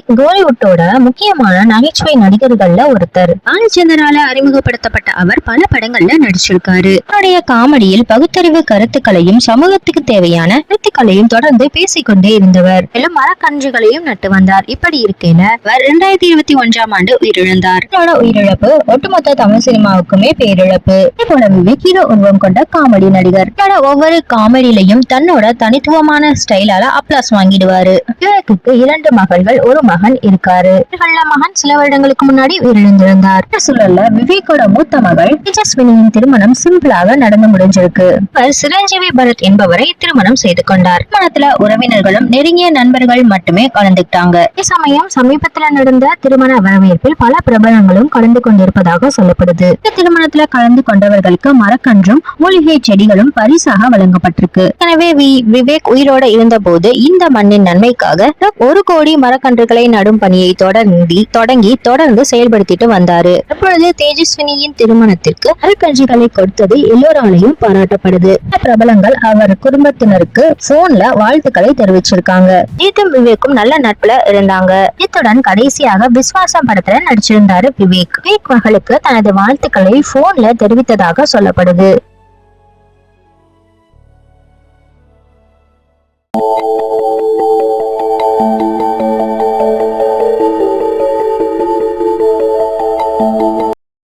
விவேக் கோலிவுட்டோட முக்கியமான நகைச்சுவை நடிகர்கள்ல ஒருத்தர். பாலச்சந்தரால அறிமுகப்படுத்தப்பட்ட அவர் பல படங்கள்ல நடிச்சிருக்காரு. அவருடைய காமெடியில் பகுத்தறிவு கருத்துக்களையும் சமூகத்துக்கு தேவையான கருத்துக்களையும் தொடர்ந்து பேசிக்கொண்டே இருந்தவர். மேலும் மரக்கன்றுகளையும் நட்டு வந்தார். இப்படி இருக்கையில அவர் 2021ஆம் ஆண்டு உயிரிழந்தார். உயிரிழப்பு ஒட்டுமொத்த தமிழ் சினிமாவுக்குமே பேரிழப்பு. இதே போல விவேக் ஹீரோ உருவம் கொண்ட காமெடி நடிகர். ஒவ்வொரு காமெடியிலையும் தன்னோட தனித்துவமான ஸ்டைலால அப்ளாஸ் வாங்கிடுவாரு. விவேக்குக்கு 2 மகள்கள், ஒரு மகன் இருக்காரு. மகன் சில வருடங்களுக்கு முன்னாடி உயிரிழந்திருந்தார். சூழல்ல விவேக்கோட மூத்த மகள் தேஜஸ்வினியின் திருமணம் சிம்பிளாக நடந்து முடிஞ்சிருக்கு. அவர் சிரஞ்சீவி பரத் என்பவரை திருமணம் செய்து கொண்டார். திருமணத்துல உறவினர்களும் நெருங்கிய நண்பர்கள் மட்டுமே கலந்துக்கிட்டாங்க. இதே சமயம் சமீபத்துல நடந்த திருமண வரவேற்பில் பல பிரபலங்களும் கலந்து கொண்டிருப்பதாக சொல்லப்படுது. இந்த திருமணத்துல கலந்து கொண்டவர்களுக்கு மரக்கன்றும் மூலிகை செடிகளும் பரிசாக வழங்கப்பட்டிருக்கு. எனவே விவேக் உயிரோட இருந்த போது இந்த மண்ணின் நன்மைக்காக 1 கோடி மரக்கன்றுகளை நடும் பணியை தொடர்ந்து செயல்படுத்திட்டு வந்தாரு. அப்பொழுது தேஜஸ்வினியின் திருமணத்திற்கு மரக்கன்றுகளை கொடுத்தது எல்லோராலையும் பாராட்டப்படுது. பிரபலங்கள் அவர் குடும்பத்தினருக்கு போன்ல வாழ்த்துக்களை தெரிவிச்சிருக்காங்க. ஜீத்தும் விவேக்கும் நல்ல நட்புல இருந்தாங்க. இத்துடன் கடைசியாக விஸ்வாசம் படத்துல நடிச்சிருந்தாரு விவேக். மகளுக்கு தனது வாழ்த்துக்களை போன்ல தெரிவித்ததாக சொல்லப்படுது.